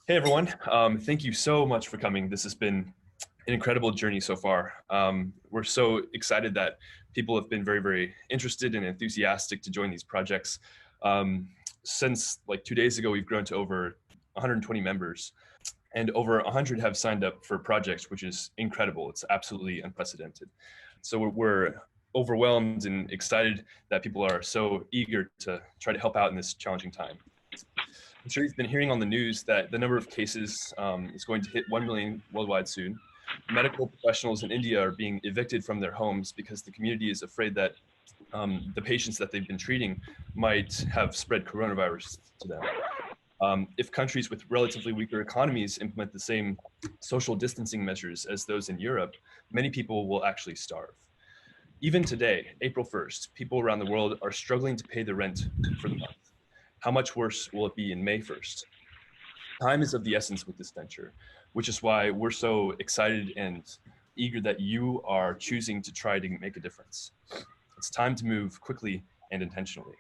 Hey everyone, thank you so much for coming. This has been an incredible journey so far. We're so excited that people have been very, very interested and enthusiastic to join these projects. Since like 2 days ago, we've grown to over 120 members and over 100 have signed up for projects, which is incredible. It's absolutely unprecedented. So we're overwhelmed and excited that people are so eager to try to help out in this challenging time. I'm sure you've been hearing on the news that the number of cases is going to hit 1 million worldwide soon. Medical professionals in India are being evicted from their homes because the community is afraid that the patients that they've been treating might have spread coronavirus to them. If countries with relatively weaker economies implement the same social distancing measures as those in Europe, many people will actually starve. Even today, April 1st, people around the world are struggling to pay the rent for the month. How much worse will it be in May 1st? Time is of the essence with this venture, which is why we're so excited and eager that you are choosing to try to make a difference. It's time to move quickly and intentionally.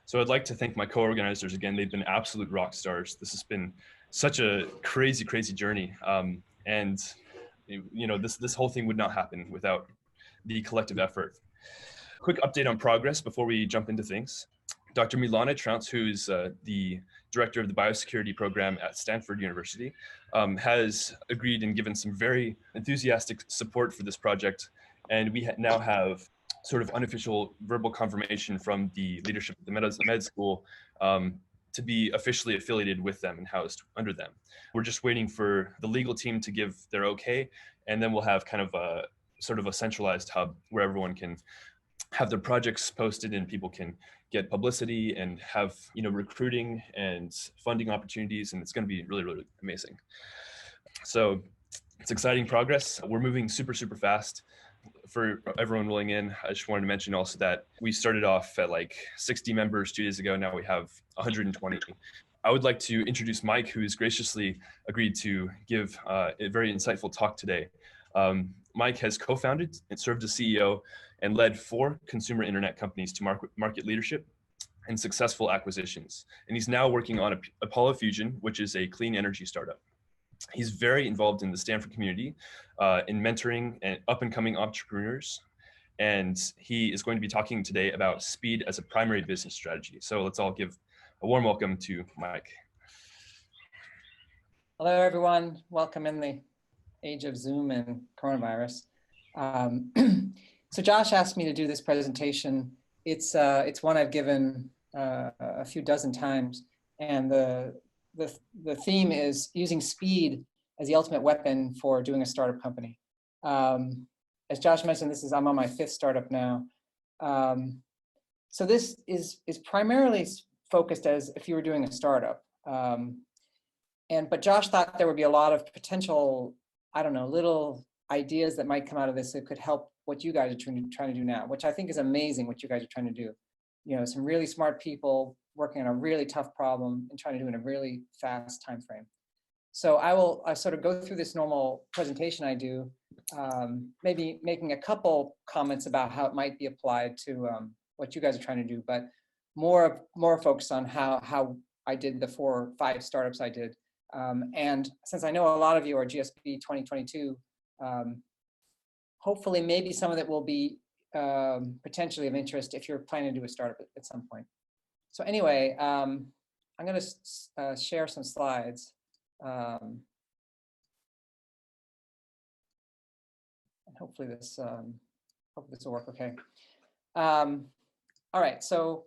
So I'd like to thank my co-organizers again. They've been absolute rock stars. This has been such a crazy, crazy journey. And you know, this whole thing would not happen without the collective effort. Quick update on progress before we jump into things. Dr. Milana Trounce, who's the director of the biosecurity program at Stanford University, has agreed and given some very enthusiastic support for this project. And we now have sort of unofficial verbal confirmation from the leadership of the med school to be officially affiliated with them and housed under them. We're just waiting for the legal team to give their okay, and then we'll have kind of a sort of a centralized hub where everyone can have their projects posted and people can get publicity and have, you know, recruiting and funding opportunities, and it's going to be really, really amazing. So it's exciting progress. We're moving super, super fast. For everyone rolling in, I just wanted to mention also that we started off at like 60 members 2 days ago. Now we have 120. I would like to introduce Mike, who's graciously agreed to give a very insightful talk today. Mike has co-founded and served as CEO and led 4 consumer internet companies to market leadership and successful acquisitions. And he's now working on Apollo Fusion, which is a clean energy startup. He's very involved in the Stanford community in mentoring and up-and-coming entrepreneurs. And he is going to be talking today about speed as a primary business strategy. So let's all give a warm welcome to Mike. Hello, everyone. Welcome in the age of Zoom and coronavirus. So Josh asked me to do this presentation. It's one I've given a few dozen times, and the theme is using speed as the ultimate weapon for doing a startup company. As Josh mentioned, I'm on my 5th startup now. So this is primarily focused as if you were doing a startup. But Josh thought there would be a lot of potential, I don't know, little ideas that might come out of this that could help what you guys are trying to do now, which I think is amazing what you guys are trying to do. You know, some really smart people working on a really tough problem and trying to do it in a really fast time frame. So I sort of go through this normal presentation I do, maybe making a couple comments about how it might be applied to what you guys are trying to do, but more focused on how I did the 4 or 5 startups I did. And since I know a lot of you are GSB 2022, hopefully maybe some of it will be potentially of interest if you're planning to do a startup at some point. So anyway, I'm going to share some slides. And hopefully this will work okay. All right, so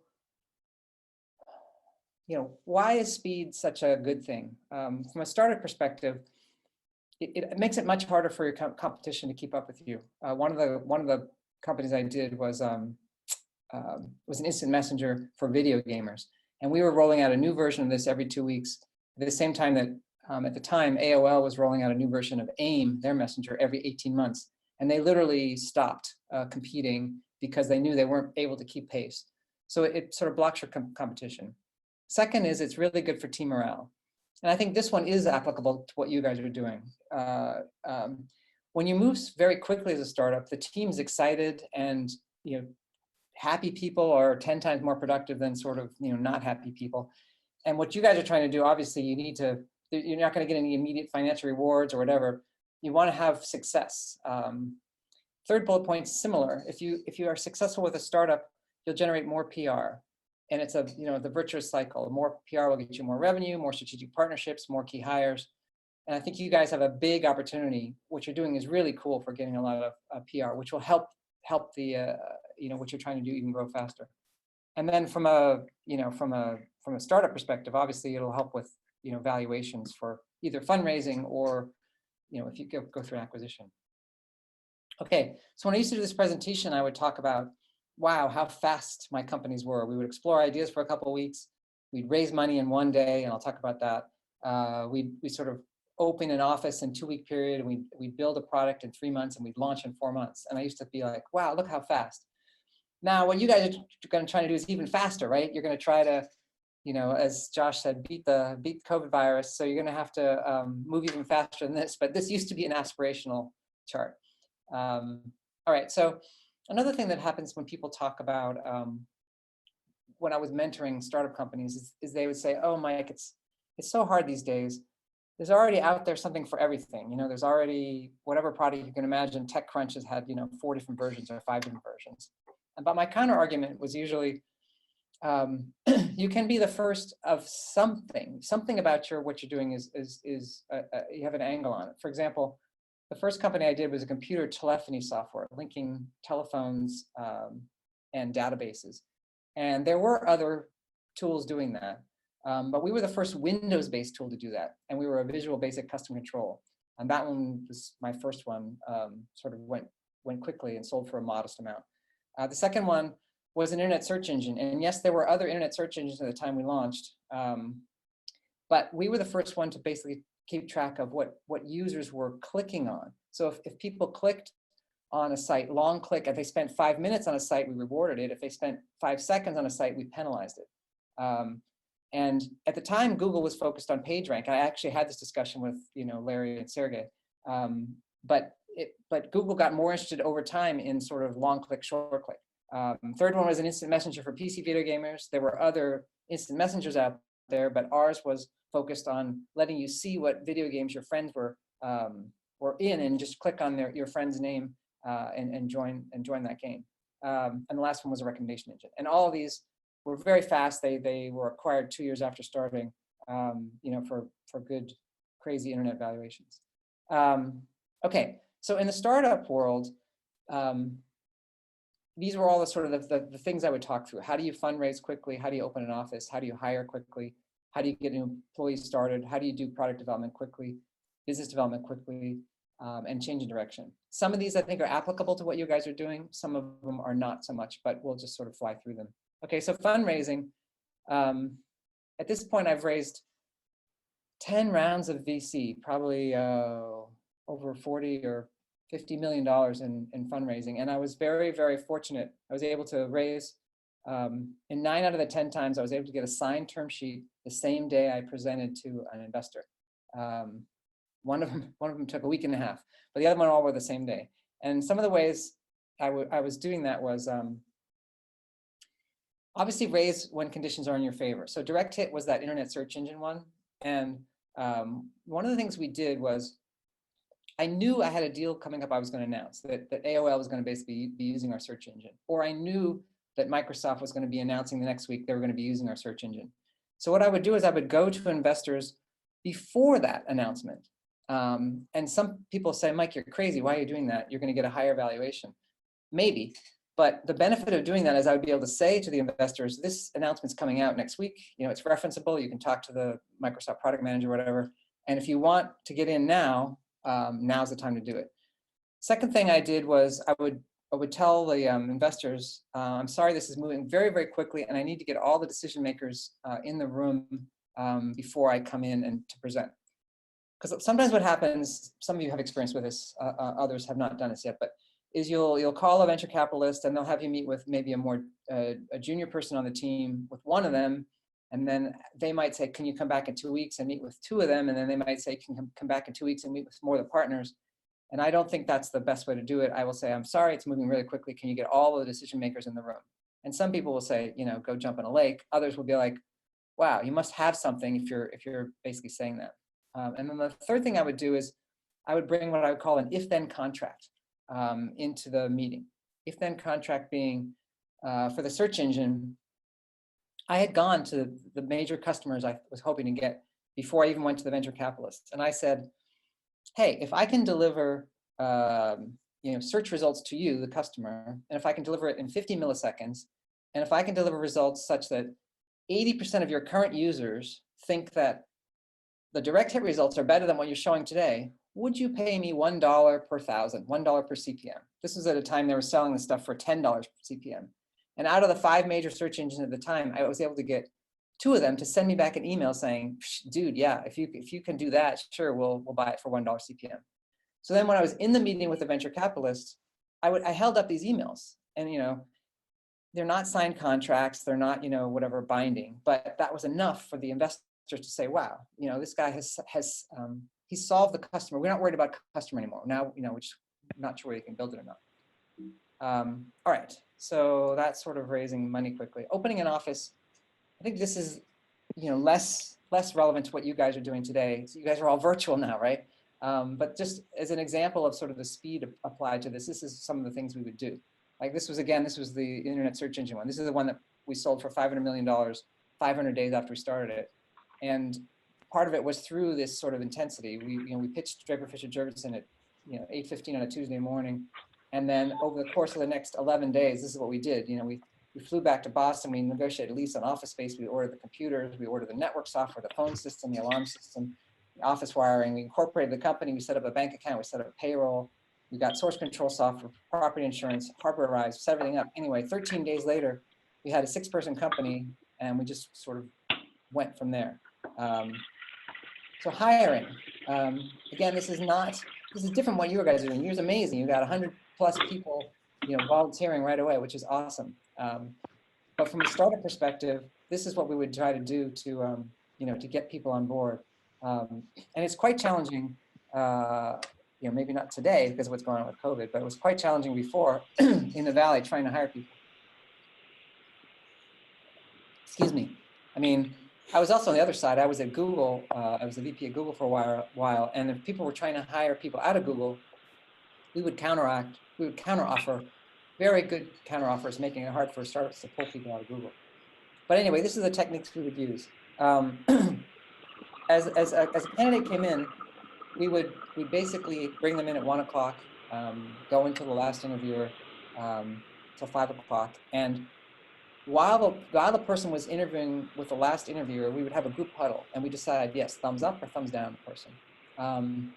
you know, why is speed such a good thing? From a startup perspective, it makes it much harder for your competition to keep up with you. One of the companies I did was an instant messenger for video gamers, and we were rolling out a new version of this every 2 weeks. At the same time that at the time AOL was rolling out a new version of AIM, their messenger, every 18 months, and they literally stopped competing because they knew they weren't able to keep pace. So it sort of blocks your competition. Second is it's really good for team morale. And I think this one is applicable to what you guys are doing. When you move very quickly as a startup, the team's excited, and you know, happy people are 10 times more productive than sort of, you know, not happy people. And what you guys are trying to do, obviously, you're not going to get any immediate financial rewards or whatever. You want to have success. Third bullet point, similar. If you are successful with a startup, you'll generate more PR. And it's the virtuous cycle. More PR will get you more revenue, more strategic partnerships, more key hires. And I think you guys have a big opportunity. What you're doing is really cool for getting a lot of PR, which will help the what you're trying to do even grow faster. And then from a startup perspective, obviously it'll help with valuations for either fundraising or if you go through an acquisition. Okay, so when I used to do this presentation, I would talk about, wow, how fast my companies were. We would explore ideas for a couple of weeks. We'd raise money in one day, and I'll talk about that. We sort of open an office in 2-week period, and we'd build a product in 3 months, and we'd launch in 4 months. And I used to be like, wow, look how fast. Now, what you guys are going to try to do is even faster, right? You're going to try to, as Josh said, beat the COVID virus. So you're going to have to move even faster than this. But this used to be an aspirational chart. All right, so another thing that happens when people talk about when I was mentoring startup companies is they would say, oh, Mike, it's so hard these days. There's already out there something for everything. There's already whatever product you can imagine. TechCrunch has had 4 different versions or 5 different versions. But my counter argument was usually, you can be the first of something. Something about what you're doing is you have an angle on it. For example, the first company I did was a computer telephony software, linking telephones and databases. And there were other tools doing that. But we were the first Windows-based tool to do that. And we were a Visual Basic Custom Control. And that one was my first one, sort of went quickly and sold for a modest amount. The second one was an internet search engine. And yes, there were other internet search engines at the time we launched. But we were the first one to basically keep track of what users were clicking on. So if people clicked on a site, long click, if they spent 5 minutes on a site, we rewarded it. If they spent 5 seconds on a site, we penalized it. And at the time, Google was focused on PageRank. I actually had this discussion with Larry and Sergey. But Google got more interested over time in sort of long click, short click. Third one was an instant messenger for PC video gamers. There were other instant messengers out there, but ours was focused on letting you see what video games your friends were in, and just click on your friend's name and join that game. And the last one was a recommendation engine. And all of these were very fast. They were acquired 2 years after starting, for good, crazy internet valuations. Okay, so in the startup world, these were all the sort of the things I would talk through. How do you fundraise quickly? How do you open an office? How do you hire quickly? How do you get employees started? How do you do product development quickly, business development quickly, and change in direction? Some of these I think are applicable to what you guys are doing. Some of them are not so much, but we'll just sort of fly through them. Okay, so fundraising. At this point, I've raised 10 rounds of VC, probably over 40 or $50 million in fundraising. And I was very, very fortunate. I was able to raise, in 9 out of the 10 times, I was able to get a signed term sheet the same day I presented to an investor. One of them took a week and a half, but the other one all were the same day. And some of the ways I was doing that was obviously raise when conditions are in your favor. So direct hit was that internet search engine one. And one of the things we did was, I knew I had a deal coming up I was going to announce, that AOL was going to basically be using our search engine. Or I knew that Microsoft was going to be announcing the next week they were going to be using our search engine. So what I would do is I would go to investors before that announcement. And some people say, Mike, you're crazy. Why are you doing that? You're going to get a higher valuation. Maybe. But the benefit of doing that is I would be able to say to the investors, this announcement's coming out next week. It's referenceable. You can talk to the Microsoft product manager, whatever. And if you want to get in now, now's the time to do it. Second thing I did was I would tell the investors, I'm sorry, this is moving very, very quickly, and I need to get all the decision makers in the room before I come in and to present. Because sometimes what happens, some of you have experience with this, others have not done this yet, but is you'll call a venture capitalist and they'll have you meet with maybe a junior person on the team with one of them, and then they might say, can you come back in 2 weeks and meet with 2 of them? And then they might say, can you come back in 2 weeks and meet with more of the partners? And I don't think that's the best way to do it. I will say, I'm sorry, it's moving really quickly. Can you get all of the decision makers in the room? And some people will say, go jump in a lake. Others will be like, wow, you must have something if you're basically saying that. And then the third thing I would do is I would bring what I would call an if-then contract into the meeting. If-then contract being for the search engine, I had gone to the major customers I was hoping to get before I even went to the venture capitalists. And I said, hey, if I can deliver search results to you, the customer, and if I can deliver it in 50 milliseconds, and if I can deliver results such that 80% of your current users think that the direct hit results are better than what you're showing today, would you pay me $1 per thousand, $1 per CPM? This was at a time they were selling this stuff for $10 per CPM. And out of the 5 major search engines at the time, I was able to get 2 of them to send me back an email saying, dude, yeah, if you can do that, sure, we'll buy it for $1 CPM. So then when I was in the meeting with the venture capitalists, I held up these emails, and they're not signed contracts, they're not whatever binding, but that was enough for the investors to say, wow, this guy has he solved the customer. We're not worried about customer anymore. Now we're just not sure whether you can build it or not. All right, so that's sort of raising money quickly. Opening an office, I think this is less relevant to what you guys are doing today. So you guys are all virtual now, right? But just as an example of sort of the speed applied to this is some of the things we would do. Like this was the internet search engine one. This is the one that we sold for $500 million, 500 days after we started it. And part of it was through this sort of intensity. We pitched Draper Fisher Jurgensen at 8:15 on a Tuesday morning. And then over the course of the next 11 days, this is what we did. We flew back to Boston, we negotiated a lease on office space, we ordered the computers, we ordered the network software, the phone system, the alarm system, the office wiring, we incorporated the company, we set up a bank account, we set up payroll, we got source control software, property insurance, hardware arrived, set everything up. Anyway, 13 days later, we had a 6-person company, and we just sort of went from there. So hiring, again, this is different from what you guys are doing. Yours amazing. You got 100+ people, volunteering right away, which is awesome. But from a startup perspective, this is what we would try to do to, to get people on board. And it's quite challenging, maybe not today because of what's going on with COVID, but it was quite challenging before in the Valley trying to hire people. Excuse me. I mean, I was also on the other side. I was at Google. I was the VP at Google for a while. And if people were trying to hire people out of Google, we would counteroffer, very good counteroffers, making it hard for startups to pull people out of Google. But anyway, this is the techniques we would use. As a candidate came in, we'd basically bring them in at 1 o'clock, go into the last interviewer till 5 o'clock. And while the person was interviewing with the last interviewer, we would have a group huddle, and we decide, yes, thumbs up or thumbs down the person.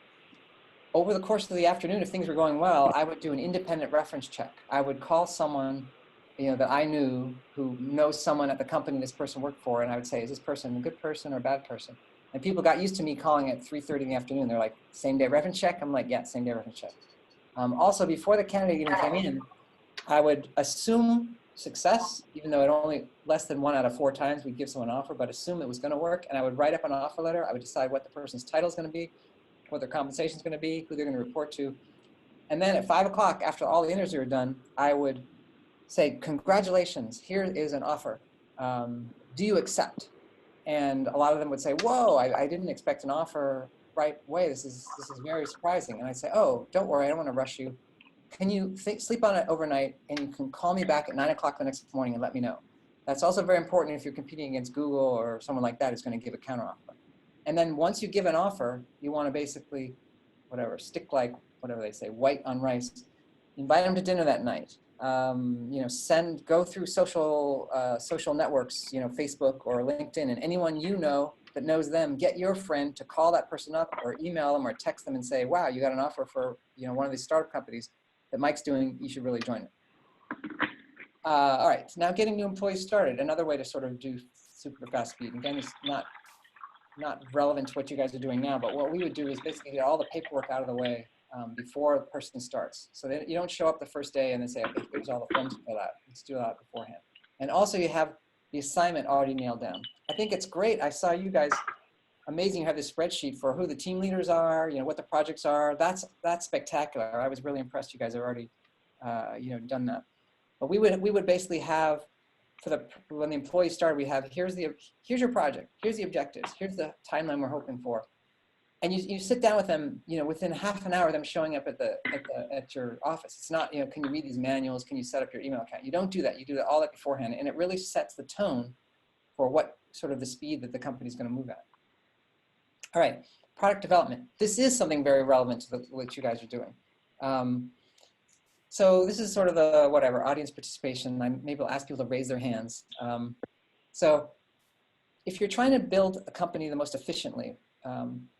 Over the course of the afternoon, if things were going well, I would do an independent reference check. I would call someone, that I knew who knows someone at the company this person worked for, and I would say, is this person a good person or a bad person? And people got used to me calling at 3:30 in the afternoon. They're like, same day reference check? I'm like, yeah, same day reference check. Also, before the candidate even came in, I would assume success, even though it only less than 1 out of 4 times we'd give someone an offer, but assume it was going to work. And I would write up an offer letter. I would decide what the person's title is going to be, what their compensation is going to be, who they're going to report to. And then at 5 o'clock, after all the interviews were done, I would say, congratulations, here is an offer. Do you accept? And a lot of them would say, whoa, I didn't expect an offer right away. This is very surprising. And I'd say, oh, don't worry, I don't want to rush you. Can you sleep on it overnight, and you can call me back at 9 o'clock the next morning and let me know. That's also very important if you're competing against Google or someone like that who's going to give a counteroffer. And then once you give an offer, you want to basically, stick like, whatever they say, white on rice. Invite them to dinner that night. Go through social networks, Facebook or LinkedIn, and anyone that knows them, get your friend to call that person up or email them or text them and say, wow, you got an offer for one of these startup companies that Mike's doing, you should really join it. All right, now getting new employees started, another way to sort of do super fast speed. Again, it's not relevant to what you guys are doing now, but what we would do is basically get all the paperwork out of the way before the person starts. So that you don't show up the first day and then say, okay, here's all the forms to fill out. Let's do that beforehand. And also you have the assignment already nailed down. I think it's great. I saw you guys, amazing, you have this spreadsheet for who the team leaders are, what the projects are. That's spectacular. I was really impressed you guys have already done that. But we would basically have, when the employees start, we have, here's your project, here's the objectives, here's the timeline we're hoping for. and you sit down with them, within half an hour of them showing up at your office. It's not, can you read these manuals? Can you set up your email account? You don't do that. You do that all that beforehand, and it really sets the tone for what sort of the speed that the company's going to move at. All right, product development. This is something very relevant to what you guys are doing. So this is sort of the audience participation. Maybe I'll ask people to raise their hands. So if you're trying to build a company the most efficiently,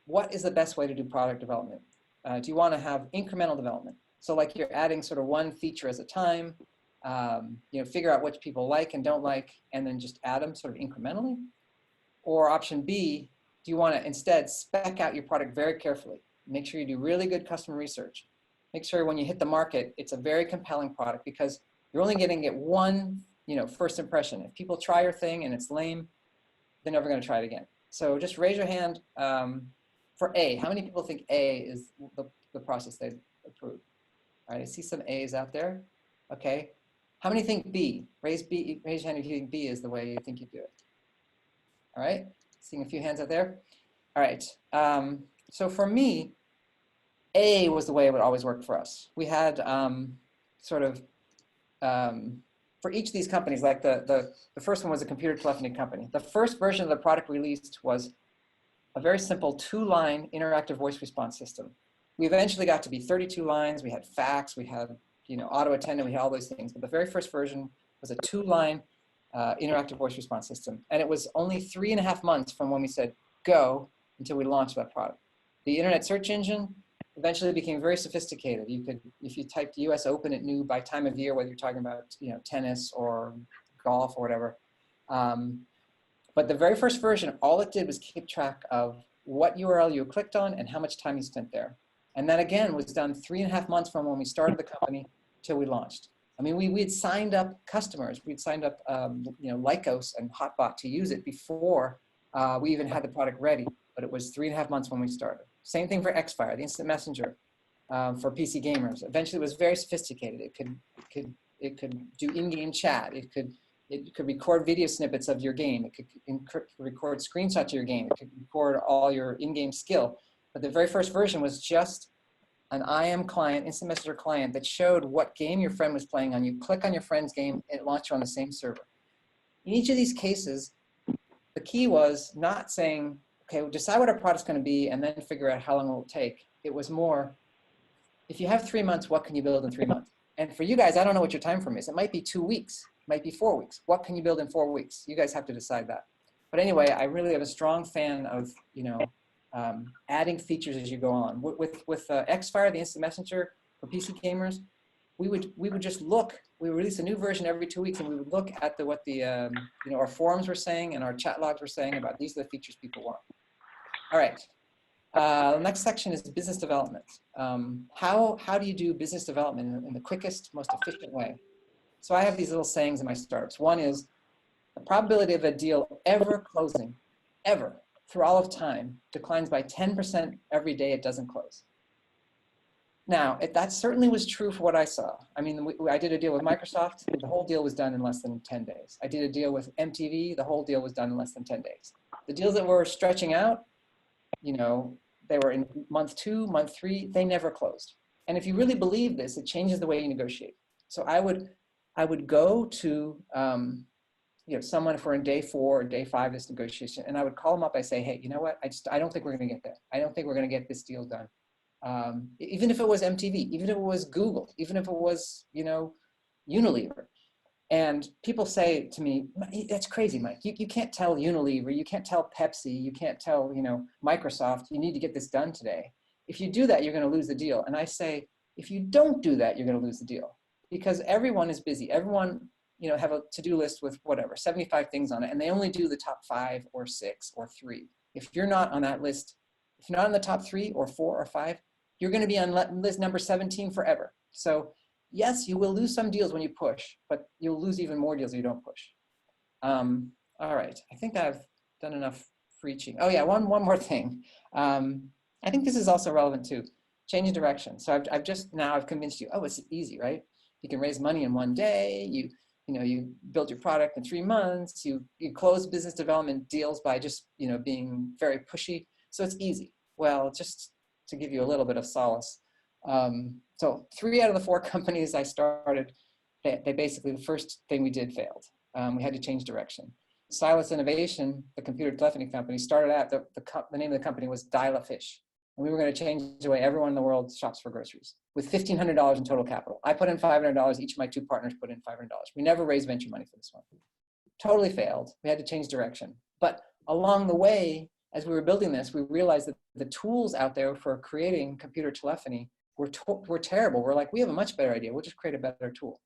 what is the best way to do product development? Do you want to have incremental development? So like you're adding sort of one feature at a time, figure out what people like and don't like, and then just add them sort of incrementally? Or option B, do you want to instead spec out your product very carefully? Make sure you do really good customer research. Make sure when you hit the market, it's a very compelling product, because you're only going to get one, first impression. If people try your thing and it's lame, they're never going to try it again. So just raise your hand for A. How many people think A is the process they've approved? All right, I see some A's out there. Okay. How many think B? Raise your hand if you think B is the way you think you do it. All right, seeing a few hands out there. All right, so for me, A was the way it would always work for us. We had for each of these companies, like the first one was a computer telephony company. The first version of the product released was a very simple 2-line interactive voice response system. We eventually got to be 32 lines. We had fax, we had auto attendant, we had all those things. But the very first version was a 2-line interactive voice response system. And it was only 3.5 months from when we said go until we launched that product. The internet search engine eventually became very sophisticated. You could, if you typed US Open, it knew by time of year whether you're talking about tennis or golf or whatever. But the very first version, all it did was keep track of what URL you clicked on and how much time you spent there. And that again was done 3.5 months from when we started the company till we launched. I mean, we had signed up customers. We'd signed up Lycos and Hotbot to use it before we even had the product ready. But it was 3.5 months when we started. Same thing for Xfire, the instant messenger for PC gamers. Eventually, it was very sophisticated. It could do in-game chat. It could record video snippets of your game. It could record screenshots of your game. It could record all your in-game skill. But the very first version was just an IM client, instant messenger client, that showed what game your friend was playing on. You click on your friend's game, and it launched you on the same server. In each of these cases, the key was not saying, okay, we'll decide what our product's going to be and then figure out how long it will take. It was more, if you have 3 months, what can you build in 3 months? And for you guys, I don't know what your time frame is. It might be 2 weeks, it might be 4 weeks. What can you build in 4 weeks? You guys have to decide that. But anyway, I really am a strong fan of, adding features as you go on. With Xfire, the instant messenger for PC gamers, we would just look. We would release a new version every 2 weeks, and we would look at what our forums were saying and our chat logs were saying about these are the features people want. All right. The next section is business development. How do you do business development in the quickest, most efficient way? So I have these little sayings in my startups. One is the probability of a deal ever closing, ever, through all of time, declines by 10% every day it doesn't close. Now, that certainly was true for what I saw. I mean, I did a deal with Microsoft. The whole deal was done in less than 10 days. I did a deal with MTV. The whole deal was done in less than 10 days. The deals that were stretching out, they were in month 2, month 3, they never closed. And if you really believe this, it changes the way you negotiate. So I would go to someone, if we're in day 4 or day 5 of this negotiation, and I would call them up. I say, hey, you know what? I don't think we're going to get there. I don't think we're going to get this deal done. Even if it was MTV, even if it was Google, even if it was, Unilever. And people say to me, that's crazy, Mike. You can't tell Unilever, you can't tell Pepsi, you can't tell, Microsoft, you need to get this done today. If you do that, you're going to lose the deal. And I say, if you don't do that, you're going to lose the deal, because everyone is busy. Everyone, have a to-do list with 75 things on it, and they only do the top 5 or 6 or 3. If you're not on that list, if you're not in the top 3 or 4 or 5, you're going to be on list number 17 forever. So yes, you will lose some deals when you push, but you'll lose even more deals if you don't push. All right, I think I've done enough preaching. Oh yeah, one more thing. I think this is also relevant too. Change direction. So I've convinced you, oh, it's easy, right? You can raise money in 1 day. You build your product in 3 months. You close business development deals by just being very pushy. So it's easy. Well, just to give you a little bit of solace. So 3 out of the 4 companies I started, they basically, the first thing we did failed. We had to change direction. Stylus Innovation, the computer telephony company, started out, the name of the company was Dial-A-Fish. And we were going to change the way everyone in the world shops for groceries with $1,500 in total capital. I put in $500, each of my 2 partners put in $500. We never raised venture money for this one. Totally failed. We had to change direction. But along the way, as we were building this, we realized that the tools out there for creating computer telephony were terrible. We're like, we have a much better idea. We'll just create a better tool.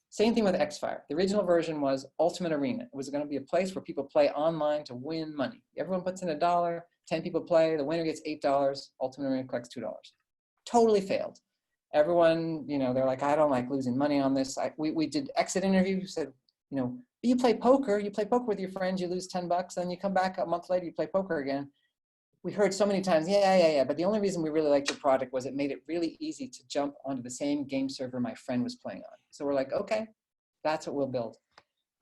Same thing with Xfire. The original version was Ultimate Arena. It was going to be a place where people play online to win money. Everyone puts in $1, 10 people play, the winner gets $8, Ultimate Arena collects $2. Totally failed. Everyone, they're like, I don't like losing money on this. We did exit interviews, said, you play poker with your friends, you lose $10, then you come back a month later, you play poker again. We heard so many times, yeah. But the only reason we really liked your product was it made it really easy to jump onto the same game server my friend was playing on. So we're like, okay, that's what we'll build.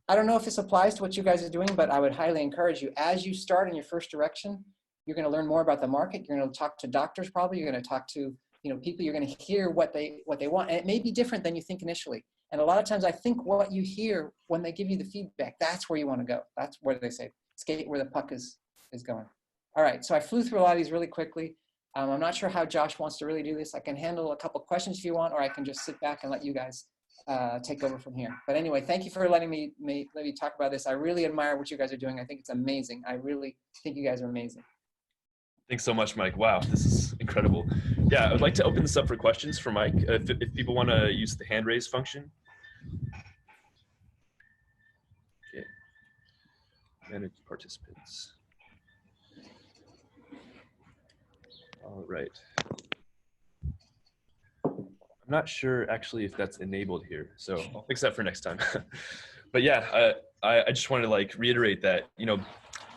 I don't know if this applies to what you guys are doing, but I would highly encourage you, as you start in your first direction, you're going to learn more about the market. You're going to talk to doctors probably. You're going to talk to people. You're going to hear what they want. And it may be different than you think initially. And a lot of times I think what you hear when they give you the feedback, that's where you want to go. That's where they say, skate where the puck is going. All right, so I flew through a lot of these really quickly. I'm not sure how Josh wants to really do this. I can handle a couple questions if you want, or I can just sit back and let you guys take over from here. But anyway, thank you for letting me talk about this. I really admire what you guys are doing. I think it's amazing. I really think you guys are amazing. Thanks so much, Mike. Wow, this is incredible. Yeah, I'd like to open this up for questions for Mike. If people want to use the hand raise function. Okay. Manage participants. All right. I'm not sure actually if that's enabled here, so I'll fix that for next time. But yeah, I just wanted to reiterate that,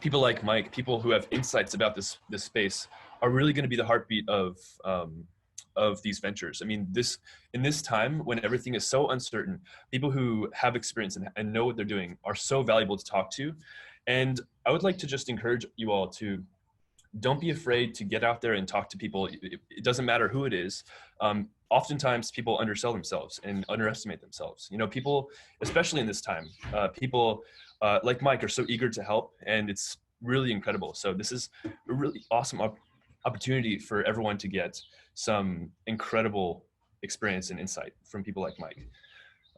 people like Mike, people who have insights about this space are really going to be the heartbeat of these ventures. I mean, in this time when everything is so uncertain, people who have experience and know what they're doing are so valuable to talk to. And I would like to just encourage you all to don't be afraid to get out there and talk to people. It doesn't matter who it is. Oftentimes people undersell themselves and underestimate themselves. People, especially in this time, people like Mike are so eager to help, and it's really incredible. So this is a really awesome opportunity for everyone to get some incredible experience and insight from people like Mike.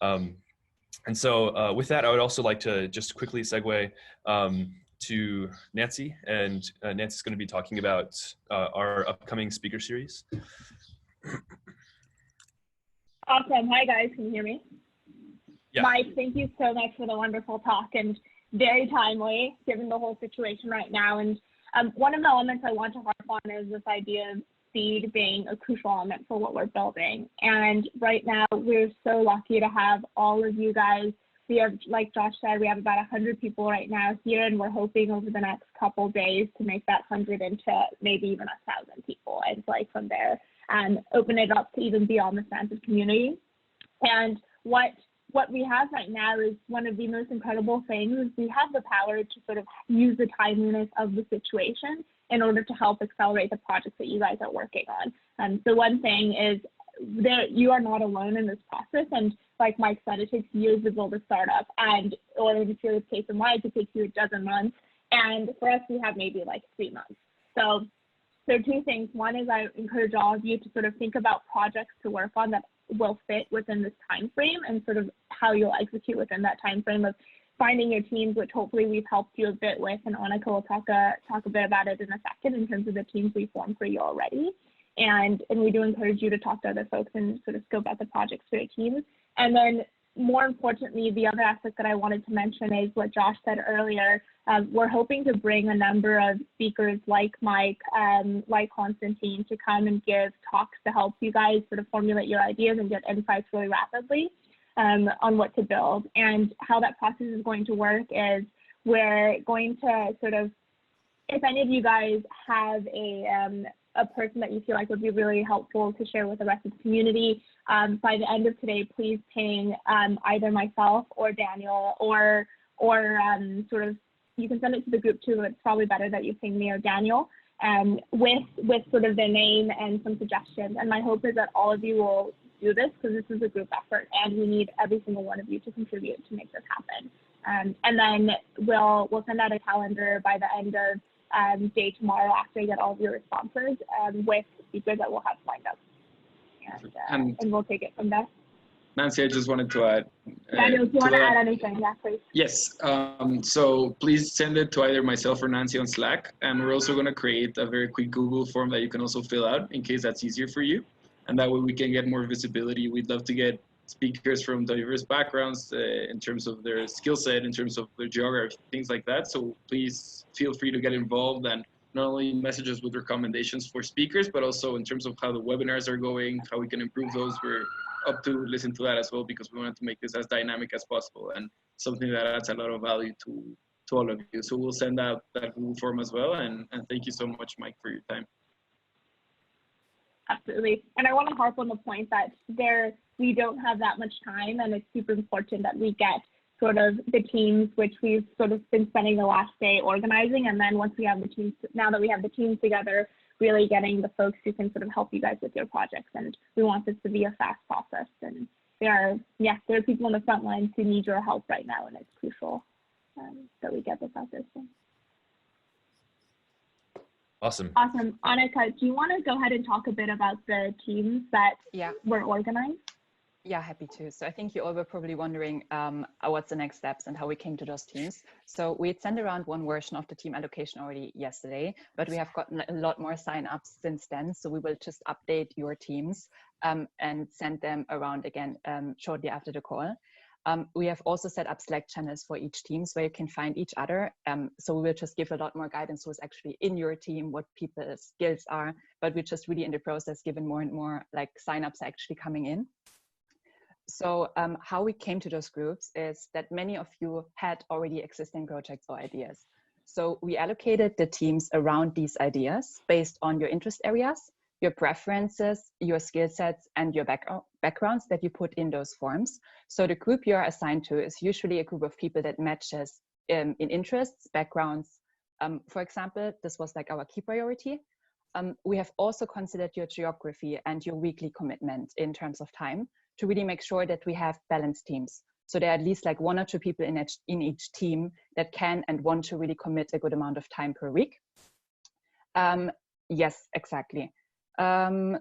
And so with that, I would also like to just quickly segue to Nancy, and Nancy's going to be talking about our upcoming speaker series. Awesome. Hi guys, can you hear me? Yeah. Mike, thank you so much for the wonderful talk, and very timely given the whole situation right now. And one of the elements I want to harp on is this idea of speed being a crucial element for what we're building. And right now we're so lucky to have all of you guys. We have, like Josh said, we have about 100 people right now here, and we're hoping over the next couple days to make that 100 into maybe even 1,000 people, and from there open it up to even beyond the Stanford community. And what we have right now is one of the most incredible things is we have the power to sort of use the timeliness of the situation in order to help accelerate the projects that you guys are working on. So one thing is you are not alone in this process, and like Mike said, it takes years to build a startup, or in the case of Mike, it takes you a dozen months, and for us, we have maybe 3 months. So 2 things. One is I encourage all of you to sort of think about projects to work on that will fit within this time frame, and sort of how you'll execute within that time frame of finding your teams, which hopefully we've helped you a bit with, and Annika will talk a bit about it in a second in terms of the teams we formed for you already. And we do encourage you to talk to other folks and sort of scope out the projects for your teams. And then more importantly, the other aspect that I wanted to mention is what Josh said earlier. We're hoping to bring a number of speakers like Mike, like Constantine, to come and give talks to help you guys sort of formulate your ideas and get insights really rapidly on what to build. And how that process is going to work is we're going to sort of, if any of you guys have a person that you feel like would be really helpful to share with the rest of the community, by the end of today, please ping either myself or Daniel, or sort of, you can send it to the group too, but it's probably better that you ping me or Daniel. with sort of their name and some suggestions. And my hope is that all of you will do this, because this is a group effort and we need every single one of you to contribute to make this happen. And then we'll send out a calendar by the end of day tomorrow after I get all of your responses with speakers that we'll have lined up. And we'll take it from there. Nancy, I just wanted to add. Daniel, if you want to add anything, yeah, please. Yes, so please send it to either myself or Nancy on Slack. And we're also going to create a very quick Google form that you can also fill out in case that's easier for you. And that way we can get more visibility. We'd love to get speakers from diverse backgrounds in terms of their skill set, in terms of their geography, things like that. So please feel free to get involved and not only message us with recommendations for speakers, but also in terms of how the webinars are going, how we can improve those. We're up to listen to that as well, because we wanted to make this as dynamic as possible and something that adds a lot of value to all of you. So we'll send out that Google form as well. And thank you so much, Mike, for your time. Absolutely. And I want to harp on the point that we don't have that much time, and it's super important that we get sort of the teams, which we've sort of been spending the last day organizing. And then once we have the teams, now that we have the teams together, really getting the folks who can sort of help you guys with your projects. And we want this to be a fast process. And there are people on the front lines who need your help right now, and it's crucial that we get this out there soon. Awesome. Awesome. Annika, do you want to go ahead and talk a bit about the teams that were organized? Yeah, happy to. So I think you all were probably wondering what's the next steps and how we came to those teams. So we had sent around one version of the team allocation already yesterday, but we have gotten a lot more sign-ups since then. So we will just update your teams and send them around again shortly after the call. We have also set up Slack channels for each teams where you can find each other. So we will just give a lot more guidance who's actually in your team, what people's skills are, but we're just really in the process, given more and more like signups actually coming in. So how we came to those groups is that many of you had already existing projects or ideas. So we allocated the teams around these ideas based on your interest areas, your preferences, your skill sets, and your backgrounds that you put in those forms. So the group you're assigned to is usually a group of people that matches in interests, backgrounds. For example, this was like our key priority. We have also considered your geography and your weekly commitment in terms of time to really make sure that we have balanced teams. So there are at least like 1 or 2 people in each team that can and want to really commit a good amount of time per week. Yes, exactly. We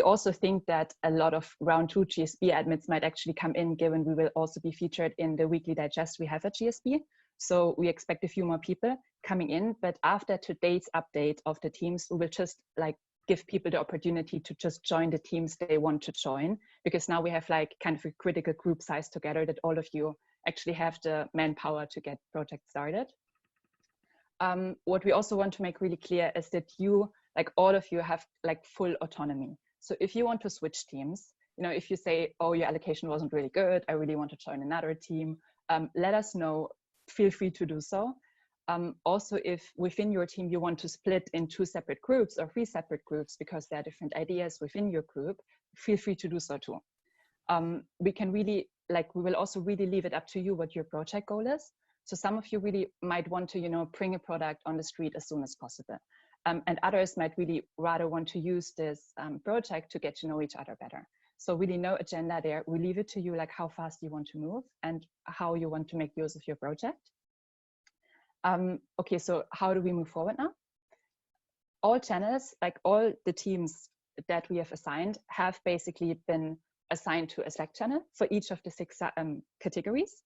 also think that a lot of round 2 GSB admins might actually come in, given we will also be featured in the weekly digest we have at GSB. So we expect a few more people coming in, but after today's update of the teams, we will just like give people the opportunity to just join the teams they want to join, because now we have like kind of a critical group size together that all of you actually have the manpower to get projects started. What we also want to make really clear is that you, like all of you, have like full autonomy. So if you want to switch teams, you know, if you say, oh, your allocation wasn't really good, I really want to join another team, let us know, feel free to do so. Also, if within your team you want to split in 2 separate groups or 3 separate groups because there are different ideas within your group, feel free to do so too. We can really, like, we will also really leave it up to you what your project goal is. So some of you really might want to, you know, bring a product on the street as soon as possible. And others might really rather want to use this project to get to know each other better. So really no agenda there. We leave it to you, like how fast you want to move and how you want to make use of your project. Okay, so how do we move forward now? All channels, like all the teams that we have assigned, have basically been assigned to a Slack channel for each of the 6 categories.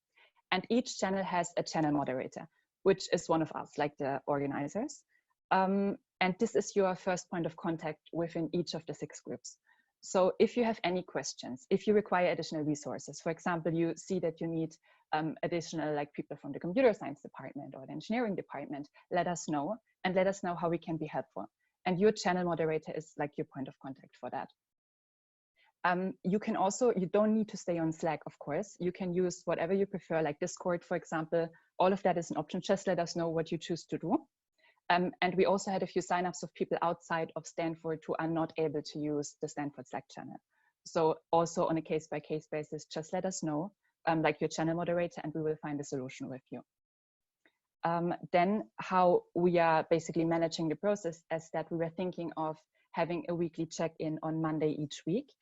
And each channel has a channel moderator, which is one of us, like the organizers. And this is your first point of contact within each of the 6 groups. So if you have any questions, if you require additional resources, for example, you see that you need additional like people from the computer science department or the engineering department, let us know and let us know how we can be helpful. And your channel moderator is like your point of contact for that. You can also, you don't need to stay on Slack, of course. You can use whatever you prefer, like Discord, for example. All of that is an option. Just let us know what you choose to do. And we also had a few signups of people outside of Stanford who are not able to use the Stanford Slack channel. So also on a case-by-case basis, just let us know, like your channel moderator, and we will find a solution with you. Then how we are basically managing the process is that we were thinking of having a weekly check-in on Monday each week.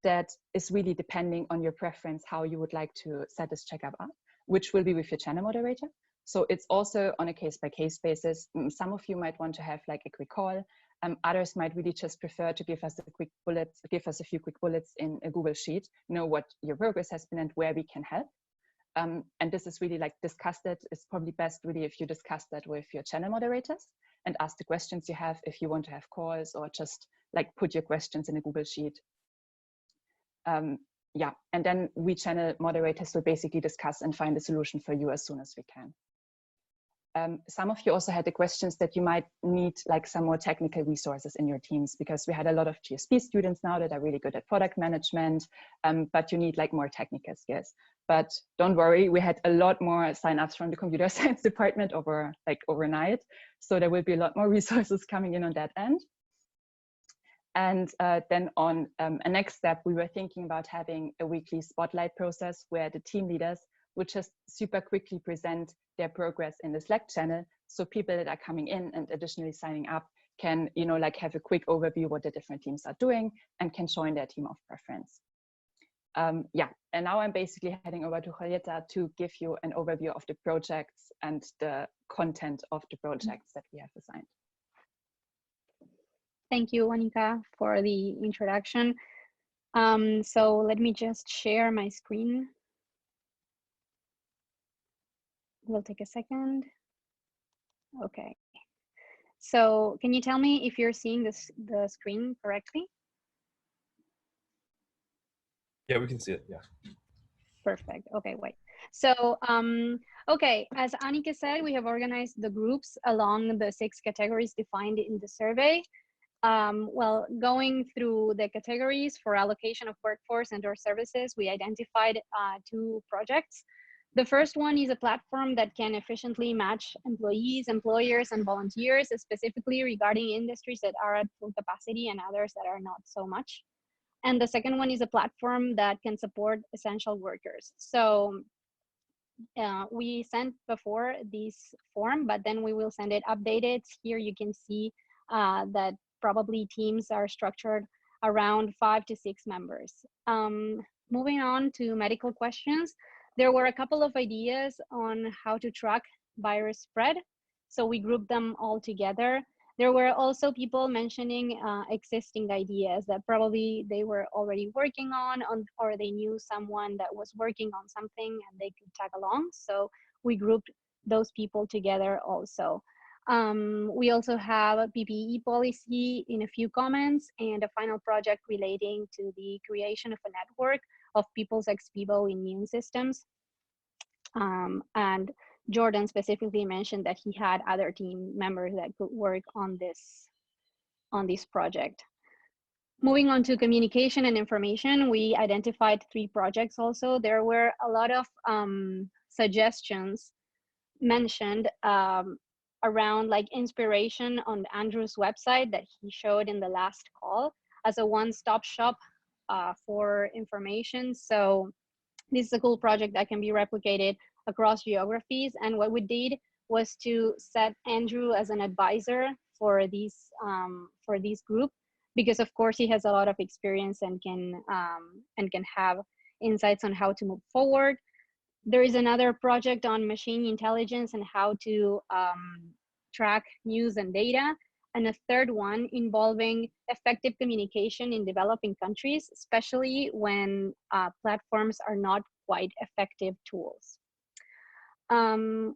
That is really depending on your preference, how you would like to set this checkup up, which will be with your channel moderator. So it's also on a case-by-case basis. Some of you might want to have like a quick call. Others might really just prefer to give us a few quick bullets in a Google Sheet, know what your progress has been and where we can help. And this is really like discussed. It's probably best really if you discuss that with your channel moderators and ask the questions you have if you want to have calls, or just like put your questions in a Google Sheet. Yeah, and then we channel moderators will basically discuss and find a solution for you as soon as we can. Some of you also had the questions that you might need like some more technical resources in your teams, because we had a lot of GSP students now that are really good at product management, but you need like more technical skills. But don't worry, we had a lot more signups from the computer science department overnight. So there will be a lot more resources coming in on that end. And then on a next step, we were thinking about having a weekly spotlight process where the team leaders would just super quickly present their progress in the Slack channel. So people that are coming in and additionally signing up can, you know, like have a quick overview what the different teams are doing and can join their team of preference. Yeah, and now I'm basically heading over to Julieta to give you an overview of the projects and the content of the projects that we have assigned. Thank you, Anika, for the introduction. So let me just share my screen. Will take a second. Okay. So can you tell me if you're seeing the screen correctly? Yeah, we can see it, yeah. Perfect, okay, wait. So, okay, as Anika said, we have organized the groups along the 6 categories defined in the survey. Well, going through the categories for allocation of workforce and/or services, we identified 2 projects. The first one is a platform that can efficiently match employees, employers, and volunteers, specifically regarding industries that are at full capacity and others that are not so much. And the second one is a platform that can support essential workers. So we sent before this form, but then we will send it updated. Here you can see that probably teams are structured around 5 to 6 members. Moving on to medical questions, there were a couple of ideas on how to track virus spread. So we grouped them all together. There were also people mentioning existing ideas that probably they were already working on, or they knew someone that was working on something and they could tag along. So we grouped those people together also. We also have a PPE policy in a few comments, and a final project relating to the creation of a network of people's ex vivo immune systems. And Jordan specifically mentioned that he had other team members that could work on this project. Moving on to communication and information, we identified 3 projects also. There were a lot of suggestions mentioned around like inspiration on Andrew's website that he showed in the last call as a one-stop shop for information. So this is a cool project that can be replicated across geographies. And what we did was to set Andrew as an advisor for this group, because of course he has a lot of experience and can have insights on how to move forward. There is another project on machine intelligence and how to track news and data, and a third one involving effective communication in developing countries, especially when platforms are not quite effective tools.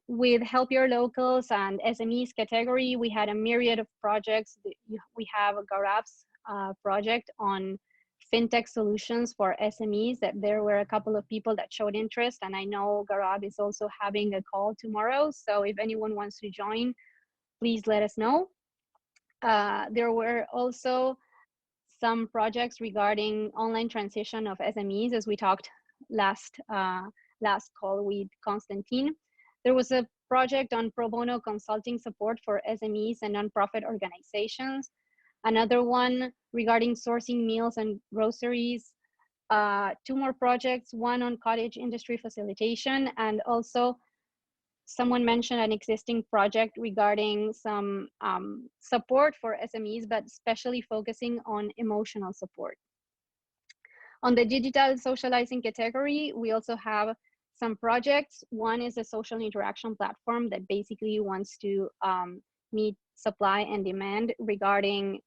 With Help Your Locals and SMEs category, we had a myriad of projects. We have a Garav's project on fintech solutions for SMEs, that there were a couple of people that showed interest, and I know Garav is also having a call tomorrow. So if anyone wants to join, please let us know. There were also some projects regarding online transition of SMEs, as we talked last call with Constantine. There was a project on pro bono consulting support for SMEs and nonprofit organizations. Another one regarding sourcing meals and groceries. 2 more projects, one on cottage industry facilitation, and also someone mentioned an existing project regarding some support for SMEs, but especially focusing on emotional support. On the digital socializing category, we also have some projects. One is a social interaction platform that basically wants to meet supply and demand regarding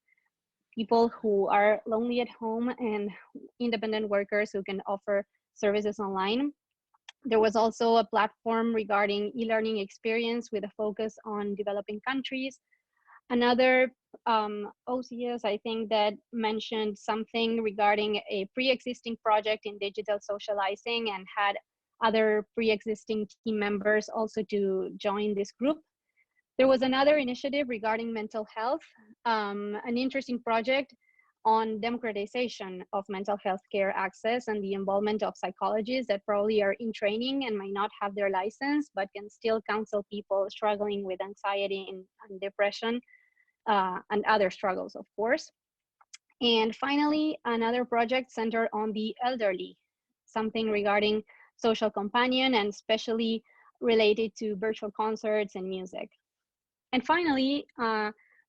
people who are lonely at home and independent workers who can offer services online. There was also a platform regarding e-learning experience with a focus on developing countries. Another OCS, I think, that mentioned something regarding a pre-existing project in digital socializing and had other pre-existing team members also to join this group. There was another initiative regarding mental health, an interesting project on democratization of mental health care access and the involvement of psychologists that probably are in training and might not have their license, but can still counsel people struggling with anxiety and depression and other struggles, of course. And finally, another project centered on the elderly, something regarding social companion and especially related to virtual concerts and music. And finally,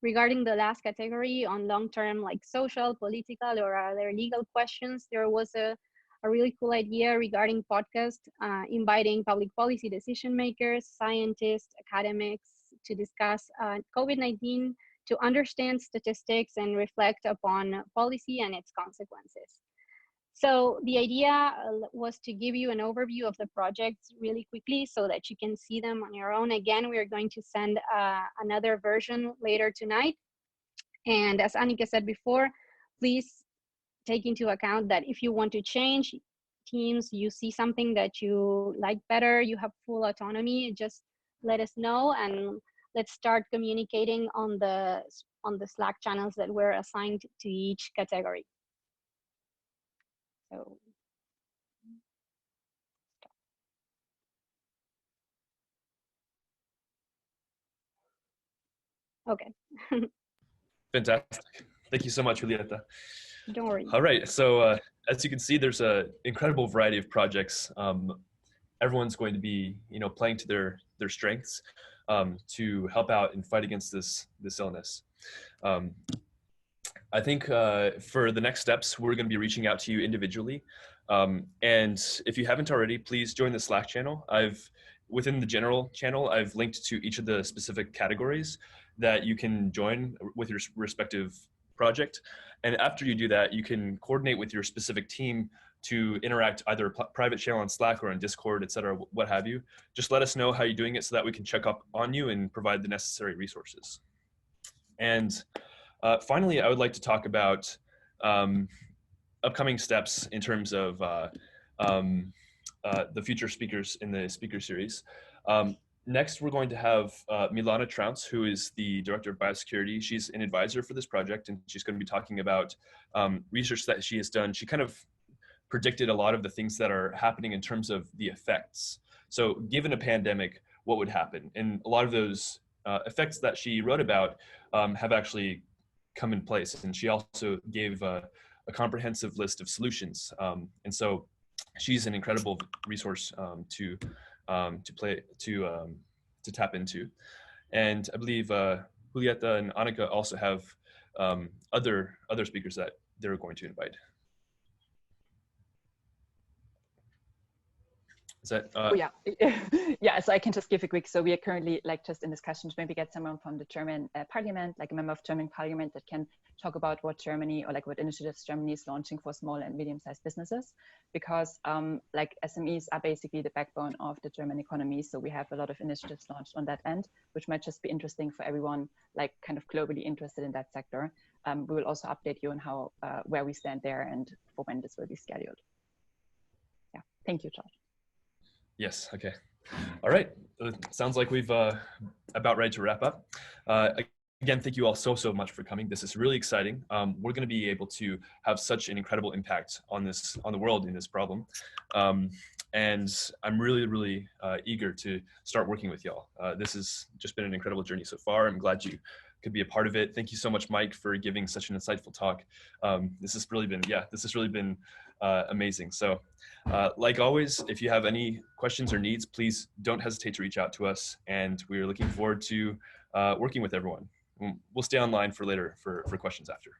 regarding the last category on long-term, like social, political, or other legal questions, there was a really cool idea regarding podcast, inviting public policy decision makers, scientists, academics to discuss COVID-19, to understand statistics and reflect upon policy and its consequences. So the idea was to give you an overview of the projects really quickly so that you can see them on your own. Again, we are going to send another version later tonight. And as Annika said before, please take into account that if you want to change teams, you see something that you like better, you have full autonomy, just let us know and let's start communicating on the Slack channels that were assigned to each category. So, okay. Fantastic. Thank you so much, Julieta. Don't worry. All right. So as you can see, there's an incredible variety of projects. Everyone's going to be, playing to their strengths to help out and fight against this illness. I think for the next steps, we're going to be reaching out to you individually. And if you haven't already, please join the Slack channel. Within the general channel, I've linked to each of the specific categories that you can join with your respective project. And after you do that, you can coordinate with your specific team to interact either a private channel on Slack or on Discord, et cetera, what have you. Just let us know how you're doing it so that we can check up on you and provide the necessary resources. And finally, I would like to talk about upcoming steps in terms of the future speakers in the speaker series. Next, we're going to have Milana Trounce, who is the Director of Biosecurity. She's an advisor for this project, and she's going to be talking about research that she has done. She kind of predicted a lot of the things that are happening in terms of the effects. So given a pandemic, what would happen? And a lot of those effects that she wrote about have actually come in place. And she also gave a comprehensive list of solutions. And so she's an incredible resource to tap into. And I believe Julieta and Annika also have other speakers that they're going to invite. Is that, oh yeah, yeah. So I can just give a quick. So we are currently just in discussion to maybe get someone from the German Parliament, like a member of German Parliament, that can talk about what Germany or what initiatives Germany is launching for small and medium-sized businesses, because SMEs are basically the backbone of the German economy. So we have a lot of initiatives launched on that end, which might just be interesting for everyone, kind of globally interested in that sector. We will also update you on how where we stand there and for when this will be scheduled. Yeah, thank you, George. Yes, okay. All right, sounds like we've about ready to wrap up. Again, thank you all so much for coming. This is really exciting. We're going to be able to have such an incredible impact on the world in this problem. And I'm really eager to start working with y'all. This has just been an incredible journey so far. I'm glad you could be a part of it. Thank you so much, Mike, for giving such an insightful talk. This has really been amazing. So like always, if you have any questions or needs, please don't hesitate to reach out to us. And we're looking forward to working with everyone. We'll stay online for later for questions after.